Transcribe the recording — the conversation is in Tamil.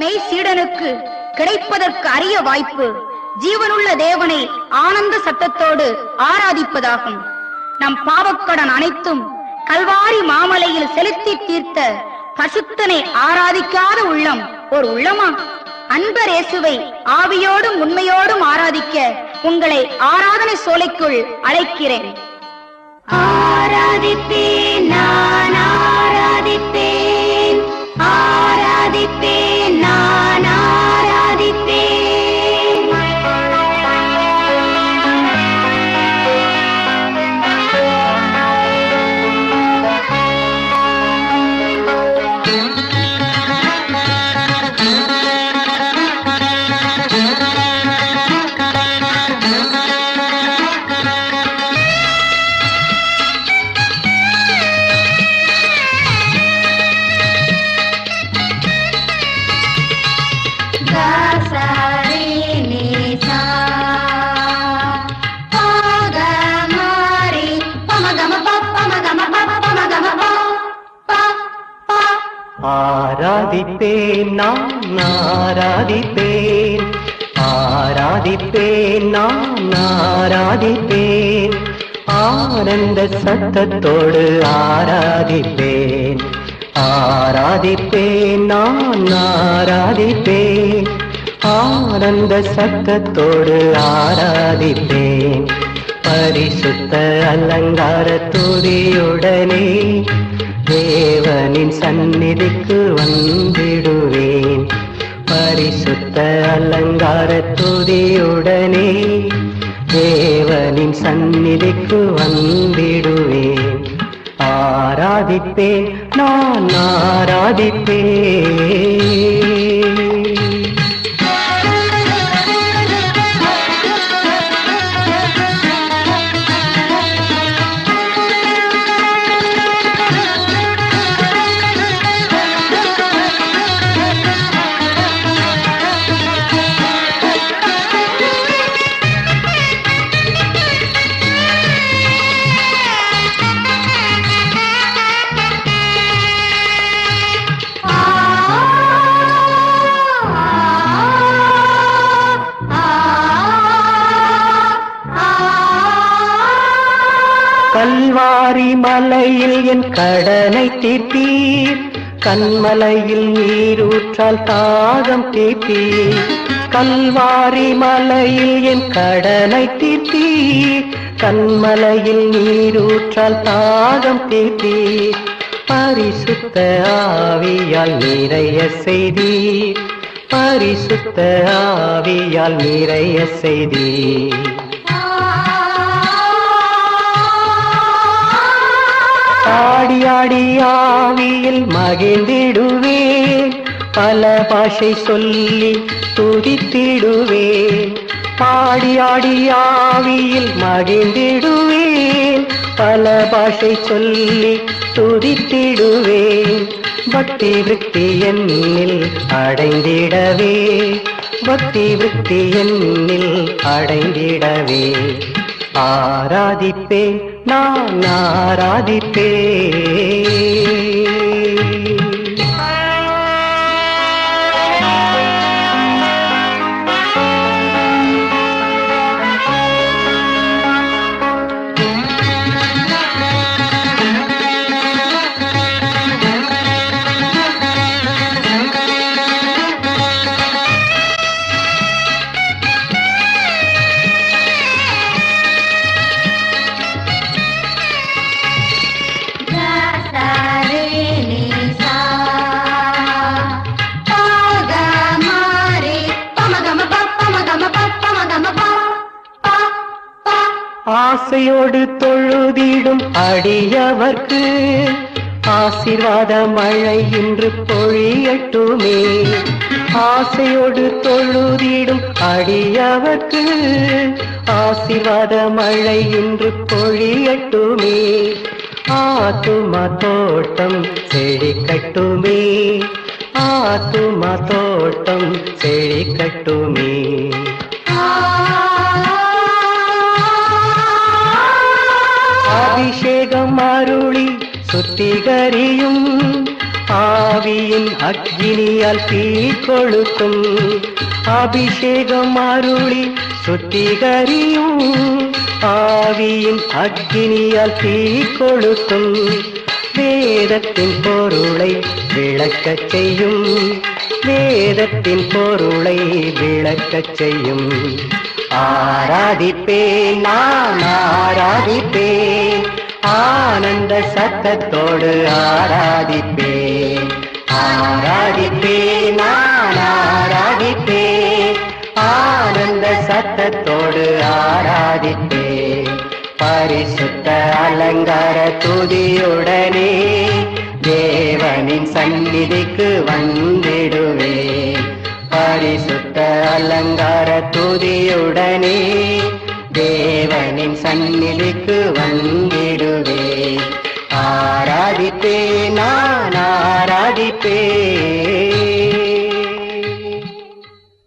மெய் சீடனுக்கு கிடைப்பதற்கு அரிய வாய்ப்பு ஜீவனுள்ள தேவனை ஆனந்த சத்தத்தோடு ஆராதிப்பதாகும். நம் பாவக்கடன் அனைத்தும் கல்வாரி மாமலையில் செலுத்தி தீர்த்த பசுத்தனை ஆராதிக்காத உள்ளம் ஒரு உள்ளமா? அன்பர் இயேசுவை ஆவியோடும் உண்மையோடும் ஆராதிக்க உங்களை ஆராதனை சோலைக்குள் அழைக்கிறேன். ஆராதிப்பேன், நான் ஆராதிப்பேன், ஆராதிப்பேன், நான் ஆராதிப்பேன். ஆராதிப்பேன், நான் ஆராதிப்பேன், ஆராதிப்பேன், நான் ஆராதிப்பேன், ஆனந்த சத்தத்தோடு ஆராதிப்பேன், ஆராதிப்பேன், நான் ஆராதிப்பேன், ஆனந்த சத்தத்தோடு ஆராதிப்பேன், பரிசுத்த அலங்கார துதியுடனே தேவனின் சந்நிதிக்கு வந்திடுவேன், பரிசுத்த அலங்கார துதியுடனே தேவனின் சந்நிதிக்கு வந்திடுவேன், ஆராதிப்பேன், நான் ஆராதிப்பேன். கல்வாரி மலையில் என் கடனை தீர்த்தீர், கண்மலையில் நீரூற்றால் தாகம் தீர்த்தீர், கல்வாரி மலையில் என் கடனை தீர்த்தீர், கண்மலையில் நீரூற்றால் தாகம் தீர்த்தீர், பரிசுத்த ஆவியால் நிறைய செய்தீர், பரிசுத்த ஆவியால் நிறைய செய்தீர், ஆடி ஆடி ஆவியில் மகிழ்ந்திடுவேன், பல பாஷை சொல்லி துதித்திடுவேன், பாடி ஆடி ஆவியில் மகிழ்ந்திடுவேன், பல பாஷை சொல்லி துதித்திடுவேன், பக்தி விருத்தி என்னில் அடைந்திடவே, பக்தி விருத்தி என்னில் அடைந்திடவே, ஆராதிப்பேன், நான் ஆராதிப்பேன். ஆசையோடு தொழுதிடும் அடியவர்க்கு ஆசீர்வாத மழை இன்று பொழியட்டுமே, ஆசையோடு தொழுதிடும் அடியவர்க்கு ஆசீர்வாத மழை இன்று பொழியட்டுமே, ஆத்துமா தோட்டம் செழிக்கட்டுமே, ஆத்துமா தோட்டம் செழிக்கட்டுமே, அபிஷேகம் அருளி சுத்திகரியும் ஆவியின் அக்கினியால் தீ கொளுத்தும் அபிஷேகம் அருளி சுத்திகரியும் ஆவியின் அக்கினியால் தீ கொளுத்தும் வேதத்தின் பொருளை விளக்கச் செய்யும் வேதத்தின் பொருளை விளக்கச் செய்யும் ஆராதிப்பேன் நான் ஆராதிப்பேன் ஆனந்த சத்தத்தோடு ஆராதிப்பேன் ஆராதிப்பேன் நான் ஆராதிப்பேன் ஆனந்த சத்தத்தோடு ஆராதிப்பேன் பரிசுத்த அலங்கார துதியுடனே தேவனின் சந்நிதிக்கு வந்திடுவேன் பரிசுத்த அலங்கார துதியுடனே தேவனின் சந்நிதிக்கு வந்திடுவேன் ஆராதிப்பேன் நான் ஆராதிப்பேன்